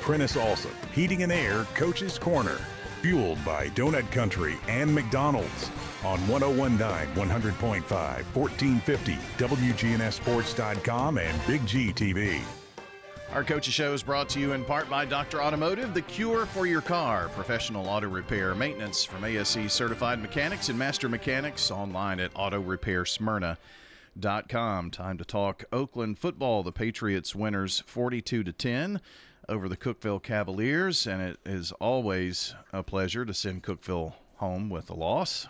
Prentice Allsup, Heating and Air, Coach's Corner. Fueled by Donut Country and McDonald's on 101.9, 100.5, 1450, WGNSSports.com, and BigGTV. Our Coach's Show is brought to you in part by Dr. Automotive, the cure for your car. Professional auto repair, maintenance from ASE certified mechanics and master mechanics, online at autorepairsmyrna.com. Time to talk Oakland football. The Patriots winners 42-10 over the Cookeville Cavaliers, and it is always a pleasure to send Cookeville home with a loss.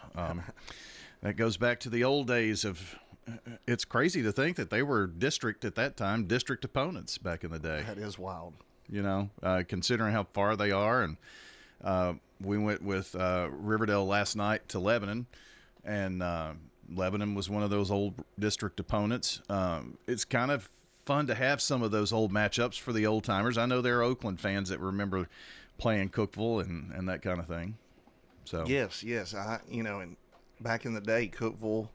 That goes back to the old days of it's crazy to think that they were district opponents back in the day. That is wild. You know, considering how far they are. And we went with Riverdale last night to Lebanon, and Lebanon was one of those old district opponents. It's kind of fun to have some of those old matchups for the old timers. I know there are Oakland fans that remember playing Cookeville and that kind of thing. So yes, and back in the day, Cookeville,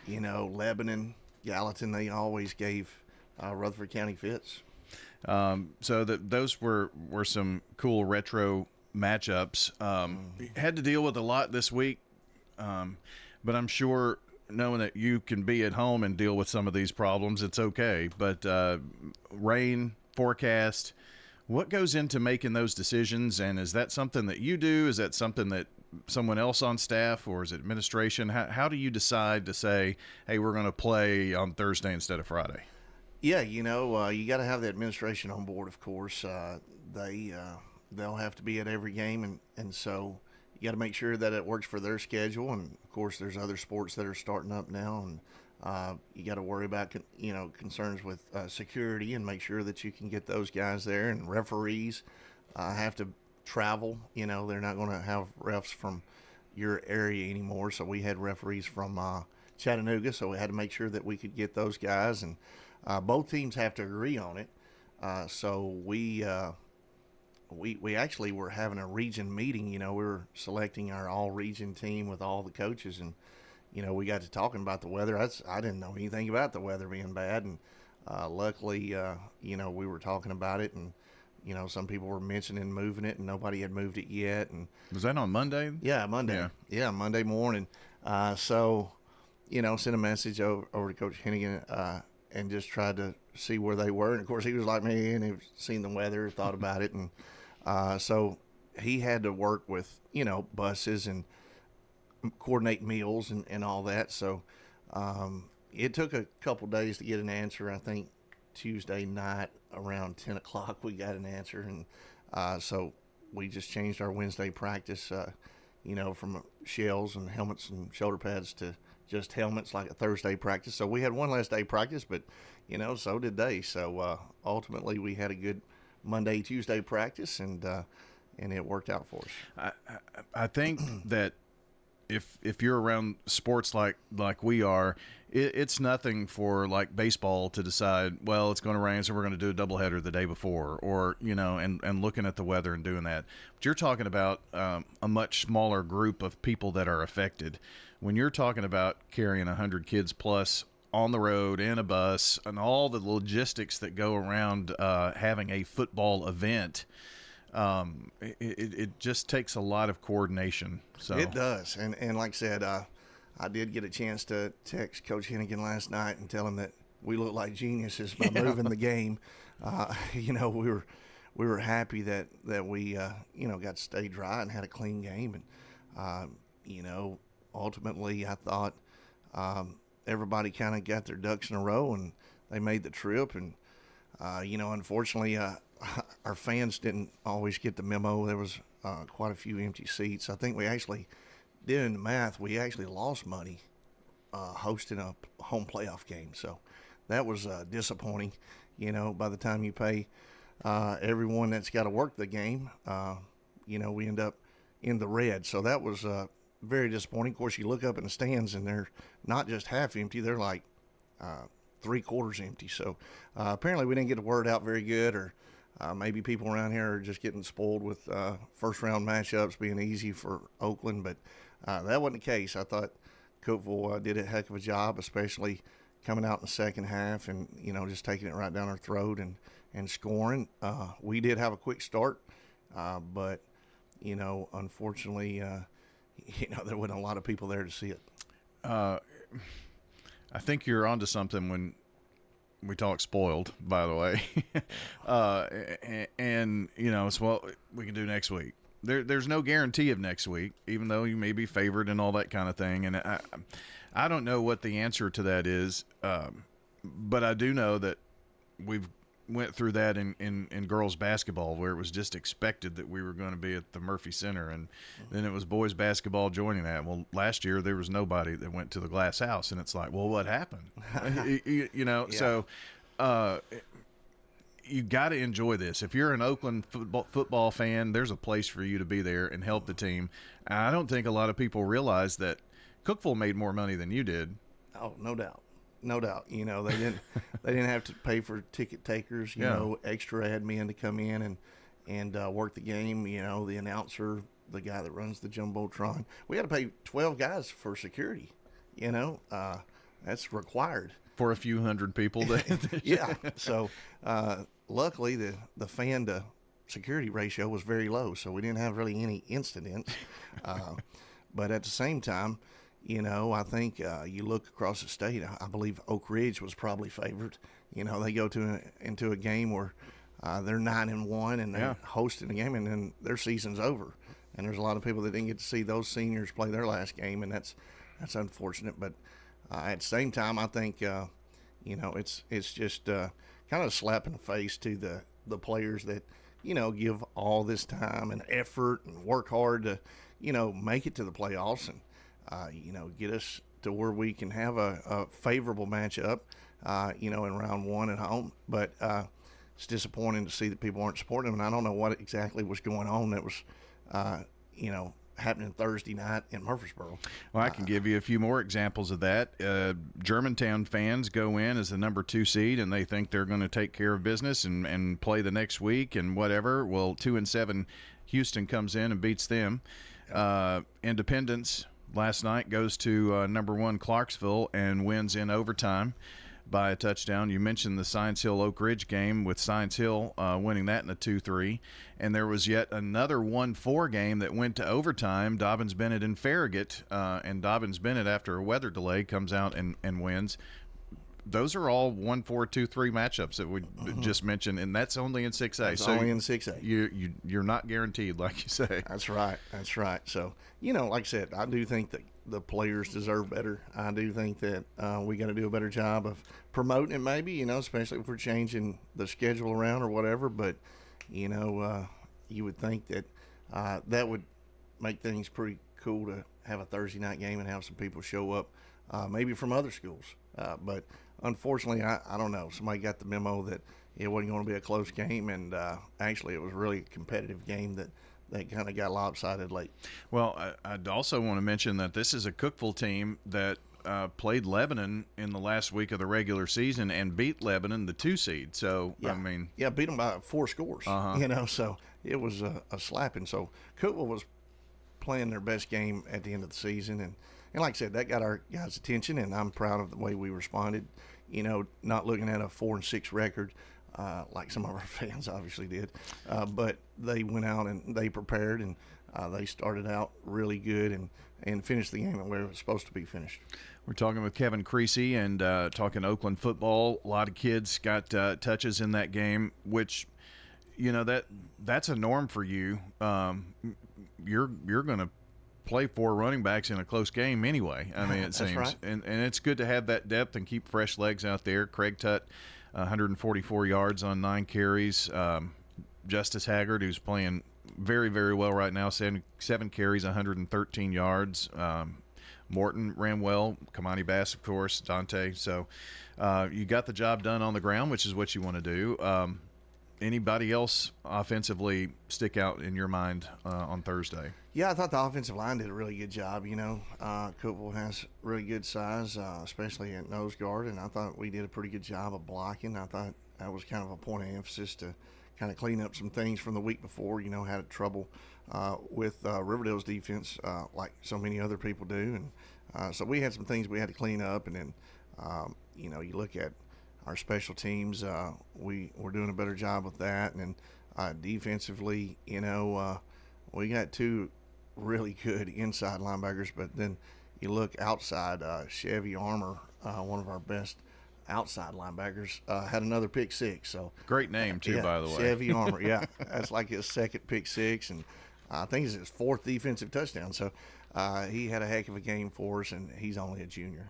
Lebanon, Gallatin, they always gave Rutherford County fits. So those were some cool retro matchups. Had to deal with a lot this week, but I'm sure knowing that you can be at home and deal with some of these problems, it's okay. But rain forecast, what goes into making those decisions? And is that something that you do? Is that something that someone else on staff, or is it administration? How do you decide to say, hey, we're going to play on Thursday instead of Friday? Yeah, you got to have the administration on board, of course. They'll have to be at every game, and so you got to make sure that it works for their schedule. And of course, there's other sports that are starting up now, and you got to worry about concerns with security and make sure that you can get those guys there. And referees have to travel. They're not going to have refs from your area anymore. So we had referees from Chattanooga, so we had to make sure that we could get those guys, and both teams have to agree on it. So we actually were having a region meeting. We were selecting our all-region team with all the coaches, and we got to talking about the weather. I didn't know anything about the weather being bad, and luckily, we were talking about it, and some people were mentioning moving it, and nobody had moved it yet. And was that on Monday? Yeah, Monday. Yeah, Monday morning. So, sent a message over to Coach Hennigan and just tried to see where they were. And of course, he was like me, and he'd seen the weather, thought about it, and so he had to work with buses and coordinate meals and all that. So it took a couple days to get an answer. I think Tuesday night around 10 o'clock we got an answer, and so we just changed our Wednesday practice from shells and helmets and shoulder pads to just helmets, like a Thursday practice. So we had one last day practice, but so did they. So ultimately we had a good Monday, Tuesday practice, and it worked out for us. I think that if you're around sports like we are, it's nothing for like baseball to decide, well, it's going to rain, so we're going to do a doubleheader the day before, or and looking at the weather and doing that. But you're talking about a much smaller group of people that are affected. When you're talking about carrying 100 kids plus on the road in a bus and all the logistics that go around having a football event, it just takes a lot of coordination. So it does, and like I said, I did get a chance to text Coach Hennigan last night and tell him that we look like geniuses by moving the game. We were happy that we got to stay dry and had a clean game, and ultimately I thought everybody kind of got their ducks in a row and they made the trip, and unfortunately our fans didn't always get the memo. There was quite a few empty seats. I think we actually, doing the math, we actually lost money hosting a home playoff game. So that was disappointing. By the time you pay everyone that's got to work the game, we end up in the red. So that was very disappointing. Of course, you look up in the stands and they're not just half empty. They're like 3/4 empty. So apparently we didn't get the word out very good, or maybe people around here are just getting spoiled with first-round matchups being easy for Oakland, but that wasn't the case. I thought Cookeville did a heck of a job, especially coming out in the second half and, just taking it right down our throat and and scoring. We did have a quick start, but unfortunately, there wasn't a lot of people there to see it. I think you're onto something when we talk spoiled, by the way. And it's what we can do next week. There's no guarantee of next week, even though you may be favored and all that kind of thing. And I don't know what the answer to that is, but I do know that we've went through that in girls basketball, where it was just expected that we were going to be at the Murphy Center, and then it was boys basketball joining that. Well, last year there was nobody that went to the Glass House, and it's like, well, what happened? Yeah. So you got to enjoy this. If you're an Oakland football fan, there's a place for you to be there and help the team. I don't think a lot of people realize that Cookeville made more money than you did. Oh, no doubt. No doubt. They didn't have to pay for ticket takers, extra admin to come in and work the game, the announcer, the guy that runs the Jumbotron. We had to pay 12 guys for security, that's required. For a few hundred people. Yeah. So luckily the fan to security ratio was very low, so we didn't have really any incidents. But at the same time, I think you look across the state, I believe Oak Ridge was probably favored. They go into a game where they're 9-1 and they're hosting a game, and then their season's over. And there's a lot of people that didn't get to see those seniors play their last game, and that's unfortunate. But at the same time, I think it's just kind of a slap in the face to the players that give all this time and effort and work hard to make it to the playoffs and get us to where we can have a favorable matchup, in round one at home. But it's disappointing to see that people aren't supporting them, and I don't know what exactly was going on that was, happening Thursday night in Murfreesboro. Well, I can give you a few more examples of that. Germantown fans go in as the number 2 seed, and they think they're going to take care of business and play the next week and whatever. Well, 2-7, Houston comes in and beats them. Independence last night goes to number 1 Clarksville and wins in overtime by a touchdown. You mentioned the Science Hill Oak Ridge game, with Science Hill winning that in a 2-3. And there was yet another 1-4 game that went to overtime, Dobbins Bennett and Farragut. And Dobbins Bennett, after a weather delay, comes out and wins. Those are all 1-4, 2-3 matchups that we just mentioned, and that's only in 6A. That's only in 6A. You're not guaranteed, like you say. That's right. So, like I said, I do think that the players deserve better. I do think that we got to do a better job of promoting it, maybe, especially if we're changing the schedule around or whatever. But, you would think that that would make things pretty cool to have a Thursday night game and have some people show up, maybe from other schools. But unfortunately, I don't know. Somebody got the memo that it wasn't going to be a close game, and actually it was really a competitive game that kind of got lopsided late. Well, I'd also want to mention that this is a Cookeville team that played Lebanon in the last week of the regular season and beat Lebanon, the 2 seed. So, yeah. Beat them by 4 scores, so it was a slapping. So Cookeville was playing their best game at the end of the season, and like I said, that got our guys' attention, and I'm proud of the way we responded, not looking at a 4-6 record like some of our fans obviously did, but they went out and they prepared, and they started out really good and finished the game where it was supposed to be finished. We're talking with Kevin Creasy and talking Oakland football. A lot of kids got touches in that game, which, that's a norm for you. You're going to play 4 running backs in a close game anyway. I mean, it seems. Right. And it's good to have that depth and keep fresh legs out there. Craig Tutt, 144 yards on 9 carries. Justice Haggard, who's playing very, very well right now, 7 carries, 113 yards. Morton ran well. Kamani Bass, of course, Dante. So you got the job done on the ground, which is what you want to do. Anybody else offensively stick out in your mind on Thursday? Yeah, I thought the offensive line did a really good job. Cookeville has really good size, especially at nose guard, and I thought we did a pretty good job of blocking. I thought that was kind of a point of emphasis to kind of clean up some things from the week before. Had trouble with Riverdale's defense, like so many other people do, and so we had some things we had to clean up. And then, you look at our special teams, we're doing a better job with that. And defensively, we got two really good inside linebackers, but then you look outside, Chevy Armour, one of our best outside linebackers, had another pick six. So great name too, by the way. Chevy Armour, yeah, that's like his second pick six, and I think it's his fourth defensive touchdown. So he had a heck of a game for us, and he's only a junior.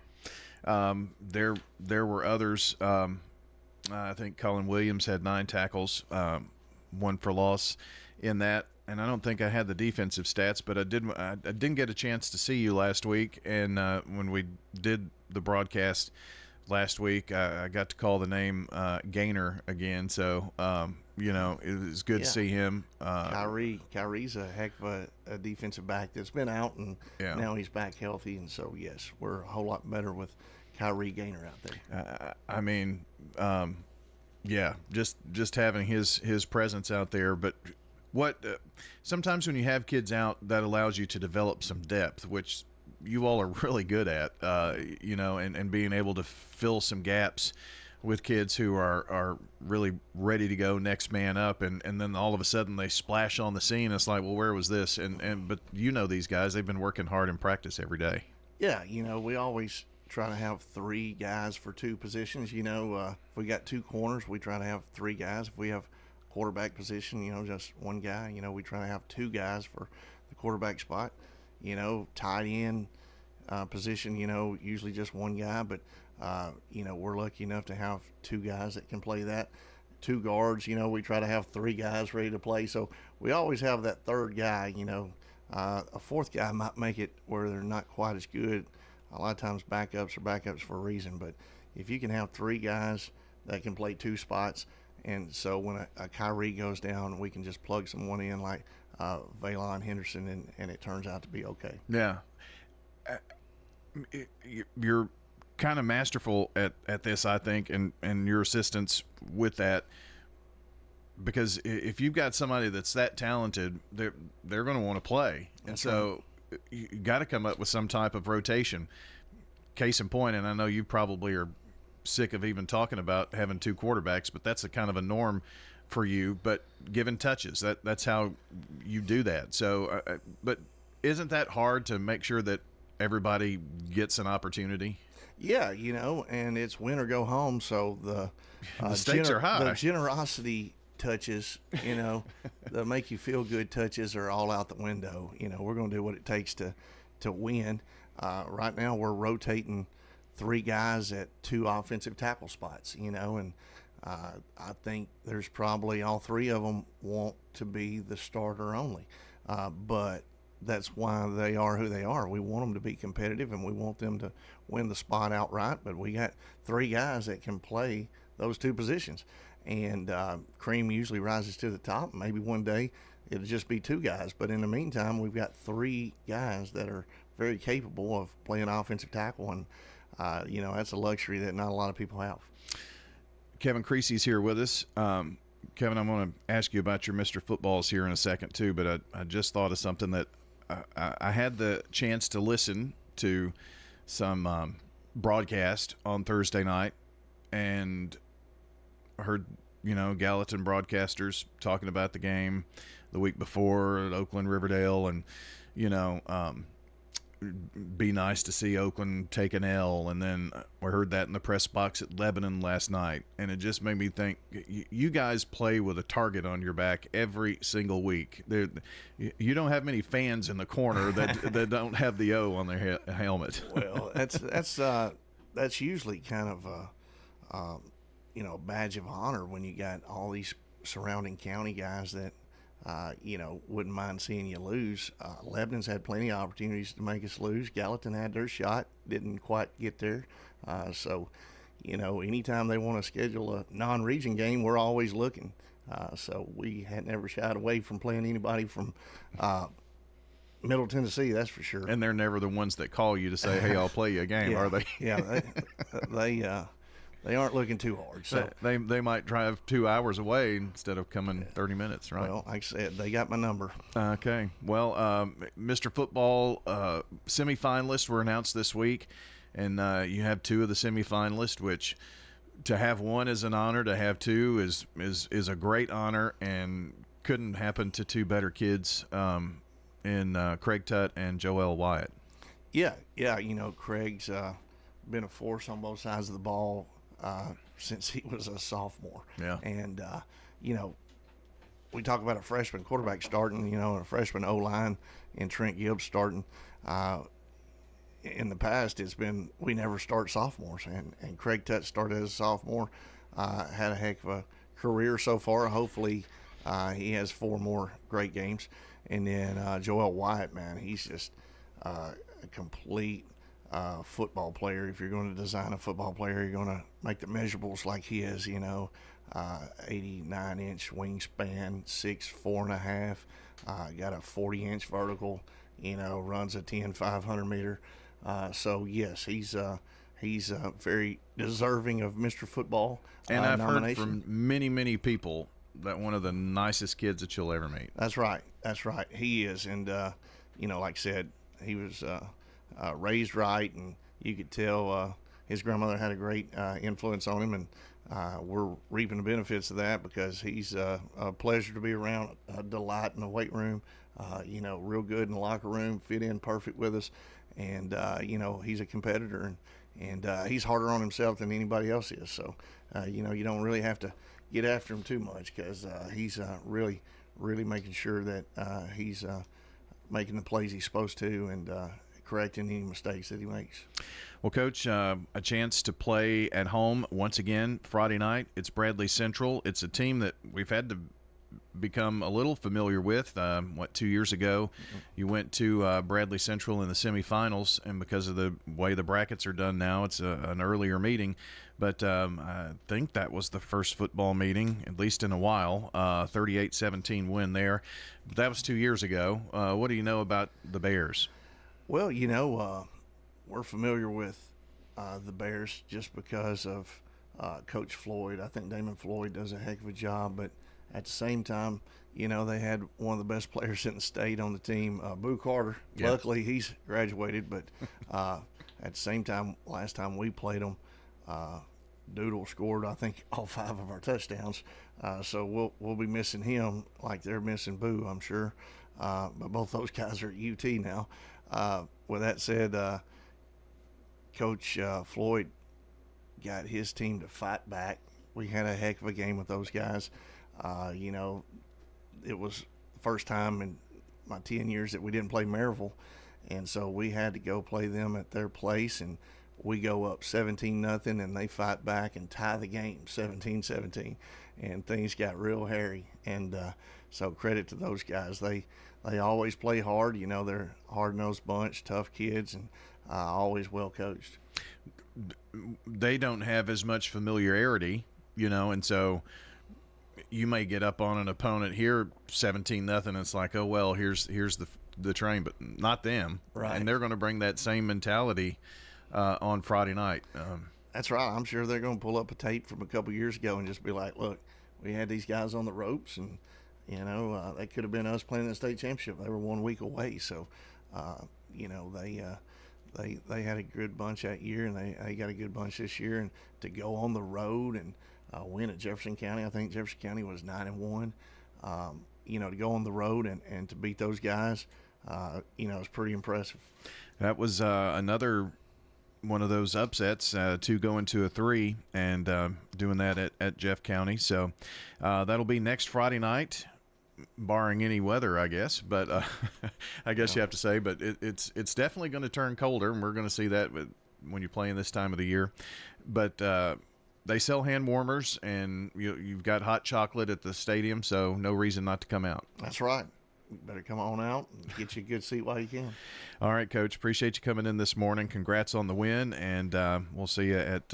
There were others. I think Colin Williams had 9 tackles, 1 for loss in that. And I don't think I had the defensive stats, but I didn't get a chance to see you last week. And when we did the broadcast last week, I got to call the name Gainer again. So, it was good to see him. Kyrie's a heck of a defensive back that's been out, and now he's back healthy. And so, yes, we're a whole lot better with Kyrie Gainer out there. Just having his presence out there. But sometimes when you have kids out, that allows you to develop some depth, which you all are really good at, and being able to fill some gaps with kids who are really ready to go next man up, and then all of a sudden they splash on the scene. It's like, well, where was this? But these guys, they've been working hard in practice every day. Yeah, we always try to have 3 guys for 2 positions. If we got 2 corners, we try to have 3 guys. If we have quarterback position, just 1 guy, we try to have 2 guys for the quarterback spot. Tight end position, usually just 1 guy, but we're lucky enough to have 2 guys that can play that. 2 guards, we try to have 3 guys ready to play. So we always have that 3rd guy. A 4th guy might make it where they're not quite as good. A lot of times backups are backups for a reason, but if you can have 3 guys that can play 2 spots, and so when a Kyrie goes down, we can just plug someone in like Valon Henderson, and it turns out to be okay. Yeah. You're kind of masterful at this, I think, and your assistance with that, because if you've got somebody that's that talented, they're going to want to play. That's so right. You got to come up with some type of rotation. Case in point, and I know you probably are sick of even talking about having 2 quarterbacks, but that's a kind of a norm for you. But given touches, that's how you do that. So, but isn't that hard to make sure that everybody gets an opportunity? Yeah, and it's win or go home. So the stakes are high. The generosity touches, the make you feel good touches are all out the window. We're going to do what it takes to win. Right now we're rotating 3 guys at 2 offensive tackle spots, and I think there's probably all 3 of them want to be the starter only. But that's why they are who they are. We want them to be competitive, and we want them to win the spot outright. But we got 3 guys that can play those 2 positions. And cream usually rises to the top. Maybe one day it'll just be 2 guys. But in the meantime, we've got 3 guys that are very capable of playing offensive tackle. And, that's a luxury that not a lot of people have. Kevin Creasy's here with us. Kevin, I'm going to ask you about your Mr. Footballs here in a second, too. But I just thought of something that I had the chance to listen to some broadcast on Thursday night, and heard, Gallatin broadcasters talking about the game the week before at Oakland Riverdale, and, be nice to see Oakland take an L. And then we heard that in the press box at Lebanon last night, and it just made me think, you guys play with a target on your back every single week. You don't have many fans in the corner that don't have the O on their helmet. Well, that's usually kind of a badge of honor when you got all these surrounding county guys that wouldn't mind seeing you lose. Lebanon's had plenty of opportunities to make us lose. Gallatin had their shot, didn't quite get there. So anytime they want to schedule a non-region game, we're always looking. So we had never shied away from playing anybody from Middle Tennessee, that's for sure. And they're never the ones that call you to say, hey, I'll play you a game, are they? Yeah, they aren't looking too hard. So they might drive 2 hours away instead of coming 30 minutes, right? Well, like I said, they got my number. Okay. Well, Mr. Football semifinalists were announced this week, and you have 2 of the semifinalists, which to have one is an honor. To have two is a great honor, and couldn't happen to two better kids in Craig Tutt and Joel Wyatt. Yeah. Craig's been a force on both sides of the ball since he was a sophomore. Yeah. And, we talk about a freshman quarterback starting, a freshman O-line and Trent Gibbs starting. In the past, it's been we never start sophomores, and Craig Tutt started as a sophomore, had a heck of a career so far. Hopefully, he has 4 more great games. And then Joel Wyatt, man, he's just a complete football player. If you're going to design a football player, you're going to make the measurables like he is, 89-inch wingspan, 6'4.5", got a 40-inch vertical, runs a 10-500 meter. So yes, he's very deserving of Mr. Football and I've nomination. heard from many people that one of the nicest kids that you'll ever meet. That's right. He is, and like I said, he was raised right, and you could tell his grandmother had a great influence on him, and we're reaping the benefits of that because he's a pleasure to be around, a delight in the weight room, real good in the locker room, fit in perfect with us, and he's a competitor, and he's harder on himself than anybody else is. So you don't really have to get after him too much because he's really making sure that he's making the plays he's supposed to and correcting any mistakes that he makes. Well, Coach, a chance to play at home once again Friday night. It's Bradley Central. It's a team that we've had to become a little familiar with. 2 years ago, you went to Bradley Central in the semifinals, and because of the way the brackets are done now, it's an earlier meeting. But I think that was the first football meeting, at least in a while, 38-17 win there. But that was 2 years ago. What do you know about the Bears? Well, we're familiar with the Bears just because of Coach Floyd. I think Damon Floyd does a heck of a job, but at the same time, they had one of the best players in the state on the team, Boo Carter. Yep. Luckily, he's graduated, but at the same time, last time we played him, Doodle scored, I think, all 5 of our touchdowns. So we'll be missing him like they're missing Boo, I'm sure. But both those guys are at UT now. With that said, Coach Floyd got his team to fight back. We had a heck of a game with those guys. It was the first time in my 10 years that we didn't play Maryville, and so we had to go play them at their place, and we go up 17-0, and they fight back and tie the game 17-17, and things got real hairy. And so credit to those guys. They always play hard. They're a hard-nosed bunch, tough kids, and always well coached. They don't have as much familiarity, and so you may get up on an opponent here 17-0. It's like, oh well, here's the train, but not them. Right. And they're going to bring that same mentality on Friday night. That's right. I'm sure they're going to pull up a tape from a couple years ago and just be like, look, we had these guys on the ropes, and that could have been us playing the state championship. They were 1 week away, so they had a good bunch that year, and they got a good bunch this year. And to go on the road and win at Jefferson County, I think Jefferson County was 9-1. To go on the road and to beat those guys, it's pretty impressive. That was another one of those upsets, 2 going to a 3, and doing that at Jeff County. So that'll be next Friday night, barring any weather, I guess. But I guess you have to say. But it's definitely going to turn colder, and we're going to see that when you're playing this time of the year. But they sell hand warmers, and you've got hot chocolate at the stadium, so no reason not to come out. That's right. You better come on out and get you a good seat while you can. All right, Coach. Appreciate you coming in this morning. Congrats on the win, and we'll see you at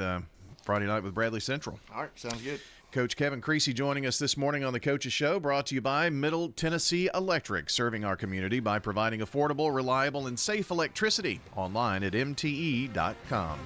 Friday night with Bradley Central. All right, sounds good. Coach Kevin Creasy joining us this morning on the Coach's Show, brought to you by Middle Tennessee Electric, serving our community by providing affordable, reliable, and safe electricity. Online at mte.com.